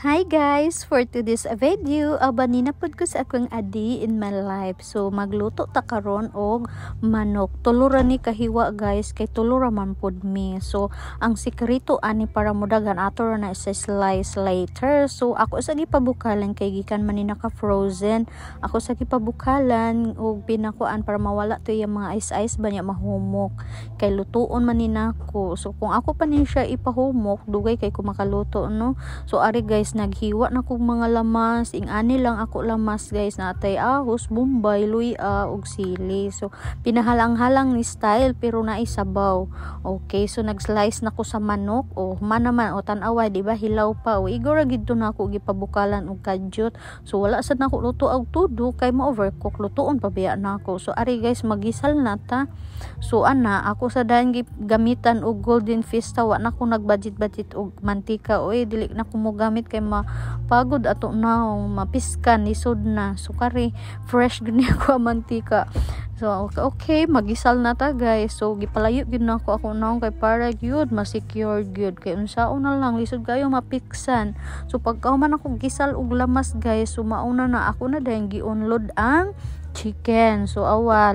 Hi guys! For today's video, ninapod ko sa akong adi in my life. So, magluto ta karon og manok. Tulura ni kahiwa guys, kay tulura man pod mi. So, ang sikreto ani para mudagan ato ra na sa slice later. So, ako sa gipabukalan kay gikan man ni naka-frozen. Ako sa gipabukalan og pinakuan para mawala to yung mga ice-ice ba niya mahumok. Kay lutuon man ni nako. So, kung ako pa ni siya ipahumok, dugay kay kumakaluto no. So, ari guys, naghiwa na kong mga lamas, ingani lang ako lamas guys, natay ahos, bombay, luya ug sili. So pinahalang-halang ni style pero naisabaw. Okay, so nag-slice na ko sa manok. Man naman tan-away di ba hilaw pa. Igora gid to nako gipabukalan og kadyot. So wala sad nako luto og tudo kay ma-overcook, lutoon pa biya nako. So ari guys, magisal na ta. So ako sa dahan gamitan og golden fish tawa na ko nagbudget og mantika. Dili na ko mo gamit kay mapagod ato na mapiskan lisod na. So kari fresh gani ako mantika. So okay, magisal na ta guys. So gipalayo gyud nako ako naong kay para gyud ma-secure gyud kay unsaon na lang lisod kayo mapiksan. So pagkauman ako gisal og lamas guys, so mauna na ako na dahil gi-unload ang chicken. So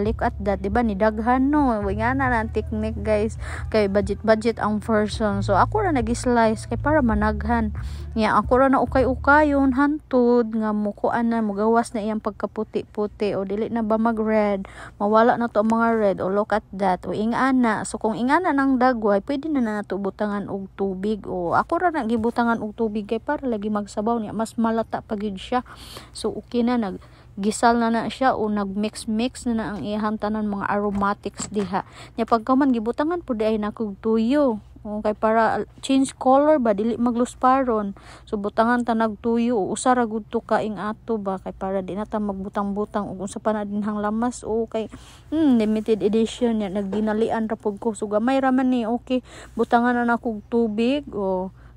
look at that, diba ni daghan no. Nga na technique guys, kay budget ang version. So ako ra nag-slice kay para managhan. Ako ra na ukay-ukayon hantud nga mukuan na mugawas na iyang pagkaputi-puti o dili na ba mag-red. Mawala na to ang mga red. Look at that. Ingana. So kung ingana nang dagway, pwede na nato butangan og tubig. Ako ra na gibutangan og tubig kay para lagi magsabaw niya, mas malata pa gyud siya. So okay na gisal na siya o nag-mix na ang iyang tanan mga aromatics diha. Nya pagkaman gibutangan pud ay nakog tuyo. Kay para change color ba dili maglusparon. So butangan ta nagtuyo usa ra gud to kaing ato ba kay para di na ta magbutang-butang ug unsa pa na dinhang lamas kay limited edition ya nagdinalian ra pud ko. So gamay ra man ni okay. Butangan na nakog tubig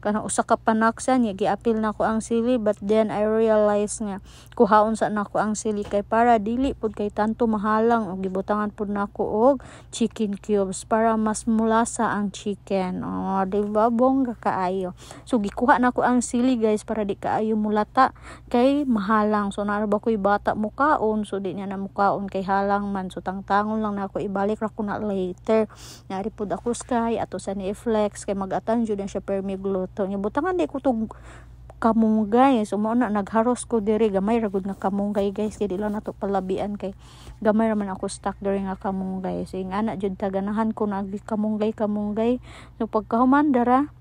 kanang usa ka panaksan giapil na ko ang sili, but then I realize nga kuhaon sa nako ang sili kay para dili pud kay tanto mahalang og gibutangan pud nako og chicken cubes para mas mulasa ang chicken. Di ba bongga kaayo. So gikuha nako ang sili guys para di kaayo mulata kay mahalang. So nara ba koy bata mukaon, so di niya na mukaon kay halang man. So tangtangon lang nako, ibalik ra ko na later. Nari pud ako sky ato sa ni flex kay mag-atan jud siya permiglo to nya butangan di ko tug kamunggay. So mo na nagharos ko diri, gamay ra gud nga kamunggay guys, kay dili na to palabian kay gamay ra man ako stock diri nga kamunggay. So ingana jud taganahan ko na kamunggay. So pagkahuman dara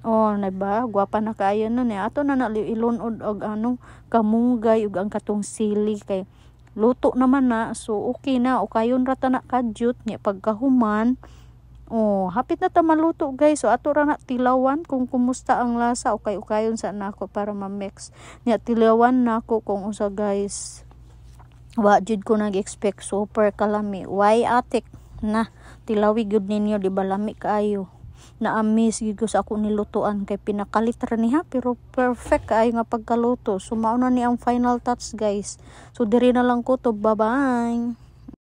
ba gwapa na kaayo no ni ato na ilunod og kamunggay ug ang katong sili kay luto naman na. So okay na ukayon ra ta na kadyot nya pagkahuman hapit na ta maluto guys. So ato ra na tilawan kung kumusta ang lasa ukayon sa nako para ma-mix nya tilawan nako kung usa guys. Wa jud ko nag-expect super kalami. Why atik na tilawi gud ninyo di ba lami kaayo. Na-amaze gid ko sa ako nilutuan kay pinakalit ra niha pero perfect kaayo nga pagkaluto. So mao na ni ang final touch guys. So diri na lang ko to, bye bye.